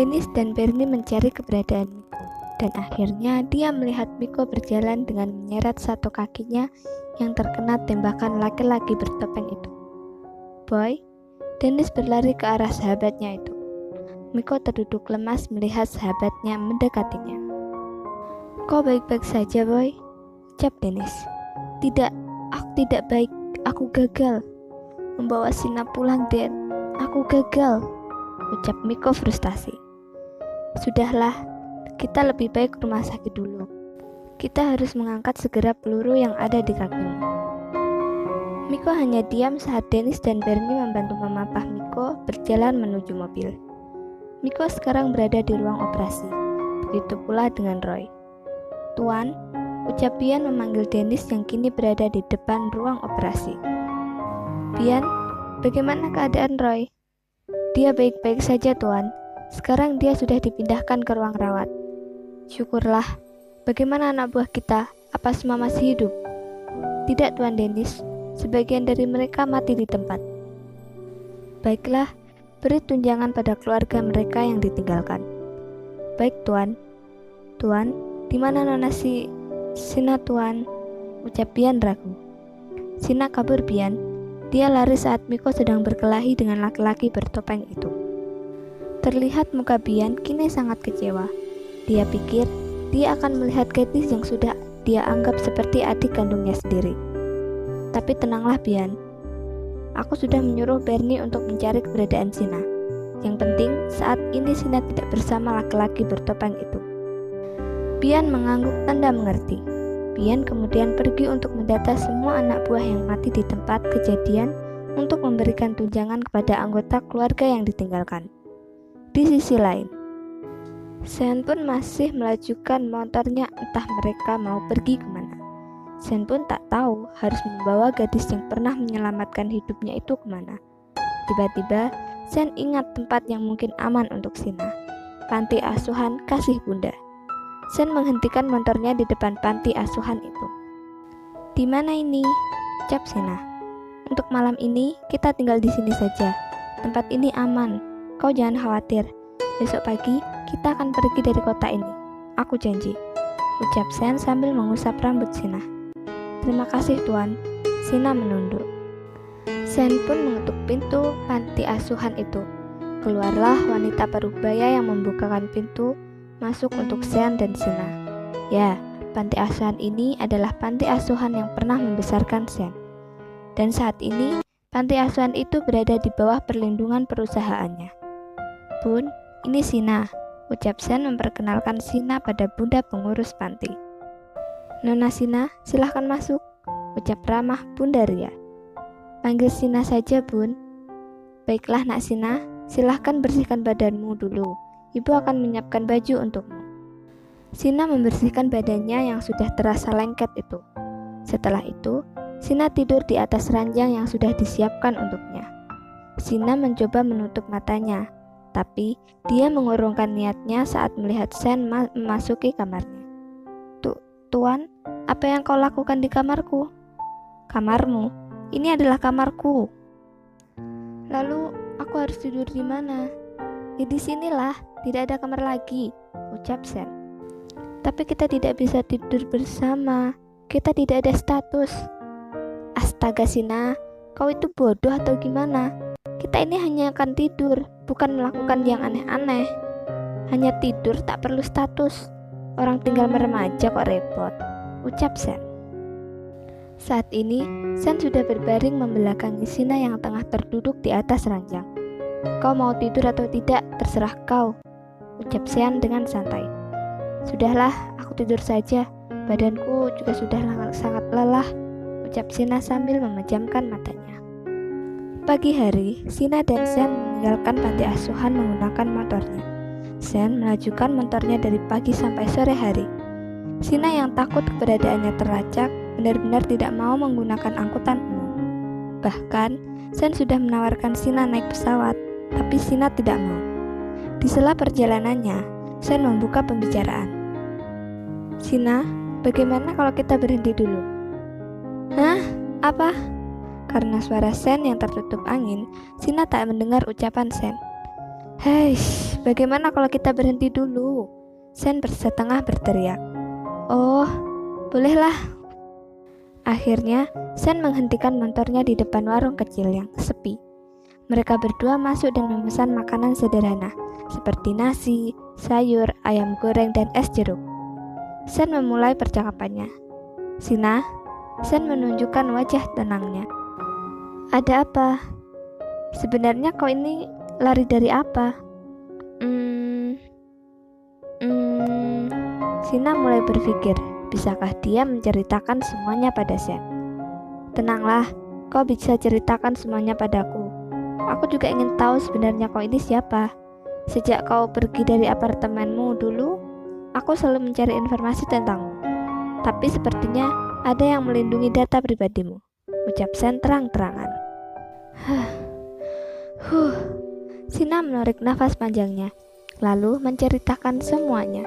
Dennis dan Bernie mencari keberadaan Miko, dan akhirnya dia melihat Miko berjalan dengan menyeret satu kakinya yang terkena tembakan laki-laki bertopeng itu. "Boy," Dennis berlari ke arah sahabatnya itu. Miko terduduk lemas melihat sahabatnya mendekatinya. "Kau baik-baik saja, Boy?" ucap Dennis. "Tidak, aku tidak baik. Aku gagal. Membawa Sina pulang, Den. Aku gagal," ucap Miko frustasi. "Sudahlah, kita lebih baik ke rumah sakit dulu. Kita harus mengangkat segera peluru yang ada di kakimu." Miko hanya diam saat Dennis dan Bernie membantu memapah Miko berjalan menuju mobil. Miko sekarang berada di ruang operasi. Begitu pula dengan Roy. "Tuan," ucap Bian memanggil Dennis yang kini berada di depan ruang operasi. "Bian, bagaimana keadaan Roy?" "Dia baik-baik saja, Tuan. Sekarang dia sudah dipindahkan ke ruang rawat." "Syukurlah. Bagaimana anak buah kita? Apa semua masih hidup?" "Tidak, Tuan Dennis. Sebagian dari mereka mati di tempat." "Baiklah, beri tunjangan pada keluarga mereka yang ditinggalkan." "Baik, Tuan." "Tuan, di mana Nona Sina, Tuan?" ucap Bian ragu. "Sina kabur, Bian. Dia lari saat Miko sedang berkelahi dengan laki-laki bertopeng itu." Terlihat muka Bian kini sangat kecewa. Dia pikir dia akan melihat gadis yang sudah dia anggap seperti adik kandungnya sendiri. "Tapi tenanglah, Bian. Aku sudah menyuruh Bernie untuk mencari keberadaan Sina. Yang penting saat ini Sina tidak bersama laki-laki bertopeng itu." Bian mengangguk tanda mengerti. Bian kemudian pergi untuk mendata semua anak buah yang mati di tempat kejadian untuk memberikan tunjangan kepada anggota keluarga yang ditinggalkan. Di sisi lain, Sen pun masih melajukan motornya, entah mereka mau pergi kemana. Sen pun tak tahu harus membawa gadis yang pernah menyelamatkan hidupnya itu kemana. Tiba-tiba, Sen ingat tempat yang mungkin aman untuk Sina. Panti asuhan Kasih Bunda. Sen menghentikan motornya di depan panti asuhan itu. "Di mana ini?" ucap Sina. "Untuk malam ini, kita tinggal di sini saja. Tempat ini aman. Kau jangan khawatir. Besok pagi, kita akan pergi dari kota ini. Aku janji," ucap Sen sambil mengusap rambut Sina. "Terima kasih, Tuan." Sina menunduk. Sen pun mengetuk pintu panti asuhan itu. Keluarlah wanita parubaya yang membukakan pintu masuk untuk Sen dan Sina. Ya, panti asuhan ini adalah panti asuhan yang pernah membesarkan Sen. Dan saat ini, panti asuhan itu berada di bawah perlindungan perusahaannya. "Bun, ini Sina," ucap Sen memperkenalkan Sina pada bunda pengurus panti. "Nona Sina, silahkan masuk," ucap ramah Bunda Ria. "Panggil Sina saja, Bun." "Baiklah, Nak Sina, silahkan bersihkan badanmu dulu. Ibu akan menyiapkan baju untukmu." Sina membersihkan badannya yang sudah terasa lengket itu. Setelah itu, Sina tidur di atas ranjang yang sudah disiapkan untuknya. Sina mencoba menutup matanya, tapi dia mengurungkan niatnya saat melihat Sen memasuki kamarnya. Tuan, apa yang kau lakukan di kamarku?" "Kamarmu? Ini adalah kamarku." "Lalu aku harus tidur di mana?" "Ya di sinilah, tidak ada kamar lagi," ucap Sen. "Tapi kita tidak bisa tidur bersama. Kita tidak ada status." "Astaga Sina, kau itu bodoh atau gimana? Kita ini hanya akan tidur, bukan melakukan yang aneh-aneh. Hanya tidur tak perlu status. Orang tinggal meremaja kok repot," ucap Sen. Saat ini, Sen sudah berbaring membelakangi Sina yang tengah terduduk di atas ranjang. "Kau mau tidur atau tidak, terserah kau," ucap Sen dengan santai. "Sudahlah, aku tidur saja. Badanku juga sudah sangat lelah," ucap Sina sambil memejamkan matanya. Pagi hari, Sina dan Sen meninggalkan panti asuhan menggunakan motornya. Sen melajukan motornya dari pagi sampai sore hari. Sina yang takut keberadaannya terlacak benar-benar tidak mau menggunakan angkutan umum. Bahkan, Sen sudah menawarkan Sina naik pesawat, tapi Sina tidak mau. Di sela perjalanannya, Sen membuka pembicaraan. "Sina, bagaimana kalau kita berhenti dulu?" "Hah? Apa?" Karena suara Sen yang tertutup angin, Sina tak mendengar ucapan Sen. "Hei, Bagaimana kalau kita berhenti dulu? Sen setengah berteriak. Oh, bolehlah. Akhirnya, Sen menghentikan motornya di depan warung kecil yang sepi. Mereka berdua masuk dan memesan makanan sederhana, seperti nasi, sayur, ayam goreng, dan es jeruk. Sen memulai percakapannya. Sina, Sen menunjukkan wajah tenangnya. Ada apa? Sebenarnya kau ini lari dari apa? Sina mulai berpikir, bisakah dia menceritakan semuanya pada Sen? Tenanglah, kau bisa ceritakan semuanya padaku. Aku juga ingin tahu sebenarnya kau ini siapa. Sejak kau pergi dari apartemenmu dulu, aku selalu mencari informasi tentangmu. Tapi sepertinya ada yang melindungi data pribadimu, ucap Sen terang-terangan. Sina menarik nafas panjangnya, lalu menceritakan semuanya.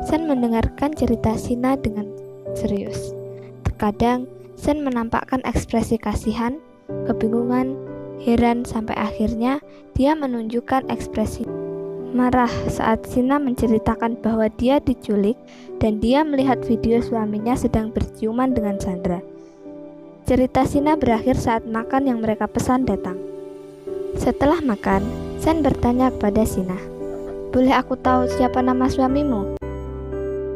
Sen mendengarkan cerita Sina dengan serius. Terkadang, Sen menampakkan ekspresi kasihan, kebingungan, heran, sampai akhirnya dia menunjukkan ekspresi marah saat Sina menceritakan bahwa dia diculik dan dia melihat video suaminya sedang berciuman dengan Sandra. Cerita Sina berakhir saat makan yang mereka pesan datang. Setelah makan, Sen bertanya kepada Sina, "Boleh aku tahu siapa nama suamimu?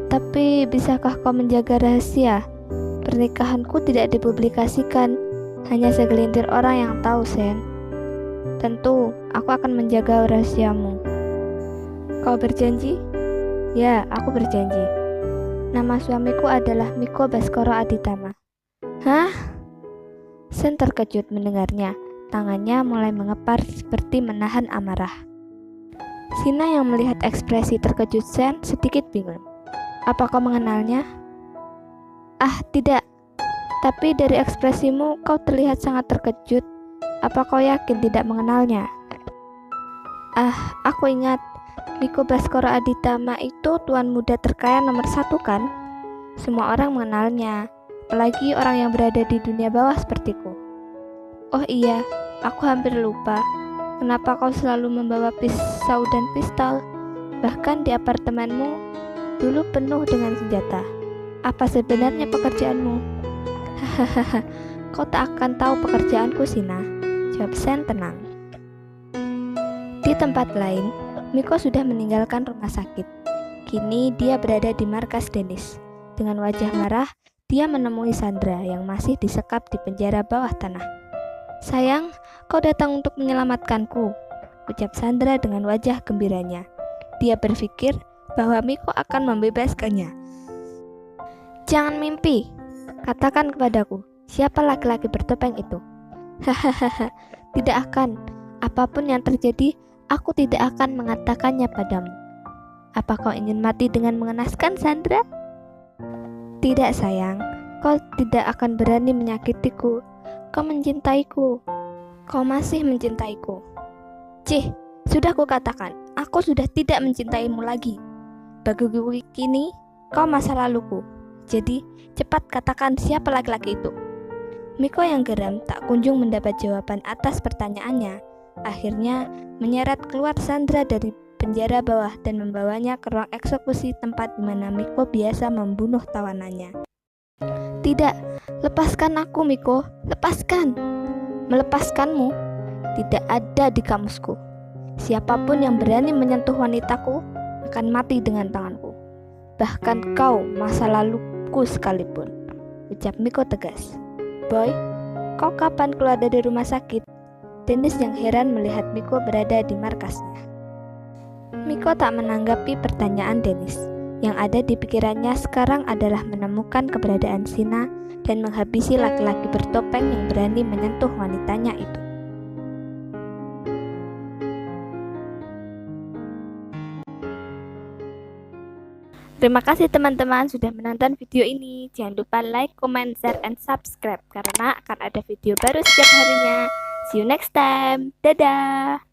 Tapi bisakah kau menjaga rahasia? Pernikahanku tidak dipublikasikan, hanya segelintir orang yang tahu, Sen." "Tentu, aku akan menjaga rahasiamu." "Kau berjanji?" "Ya, aku berjanji." "Nama suamiku adalah Miko Baskoro Aditama." "Hah?" Sen terkejut mendengarnya. Tangannya mulai mengepar seperti menahan amarah. Sina yang melihat ekspresi terkejut Sen sedikit bingung. "Apa kau mengenalnya?" "Ah, tidak. Tapi dari ekspresimu kau terlihat sangat terkejut. Apa kau yakin tidak mengenalnya?" "Ah, aku ingat. Miko Baskoro Aditama itu tuan muda terkaya nomor 1 kan? Semua orang mengenalnya, apalagi orang yang berada di dunia bawah sepertiku." "Oh iya, aku hampir lupa. Kenapa kau selalu membawa pisau dan pistol? Bahkan di apartemenmu dulu penuh dengan senjata. Apa sebenarnya pekerjaanmu?" "Hahaha, kau tak akan tahu pekerjaanku, Sina," jawab Sen tenang. Di tempat lain, Miko sudah meninggalkan rumah sakit. Kini dia berada di markas Denis. Dengan wajah marah, dia menemui Sandra yang masih disekap di penjara bawah tanah. "Sayang, kau datang untuk menyelamatkanku," ucap Sandra dengan wajah gembiranya. Dia berpikir bahwa Miko akan membebaskannya. "Jangan mimpi. Katakan kepadaku, siapa laki-laki bertopeng itu?" "Hahaha, tidak akan. Apapun yang terjadi, aku tidak akan mengatakannya padamu." "Apa kau ingin mati dengan mengenaskan, Sandra?" "Tidak, sayang. Kau tidak akan berani menyakitiku. Kau mencintaiku. Kau masih mencintaiku." "Cih, sudah kukatakan, aku sudah tidak mencintaimu lagi. Bagiku kini, kau masa laluku. Jadi, cepat katakan siapa laki-laki itu." Miko yang geram tak kunjung mendapat jawaban atas pertanyaannya. Akhirnya, menyeret keluar Sandra dari penjara bawah dan membawanya ke ruang eksekusi tempat di mana Miko biasa membunuh tawanannya. "Tidak, lepaskan aku, Miko. Lepaskan." "Melepaskanmu? Tidak ada di kamusku. Siapapun yang berani menyentuh wanitaku akan mati dengan tanganku. Bahkan kau, masa laluku sekalipun," ucap Miko tegas. "Boy, kau kapan keluar dari rumah sakit?" Denis yang heran melihat Miko berada di markasnya. Miko tak menanggapi pertanyaan Denis. Yang ada di pikirannya sekarang adalah menemukan keberadaan Sina dan menghabisi laki-laki bertopeng yang berani menyentuh wanitanya itu. Terima kasih teman-teman sudah menonton video ini. Jangan lupa like, comment, share, and subscribe karena akan ada video baru setiap harinya. See you next time. Dadah.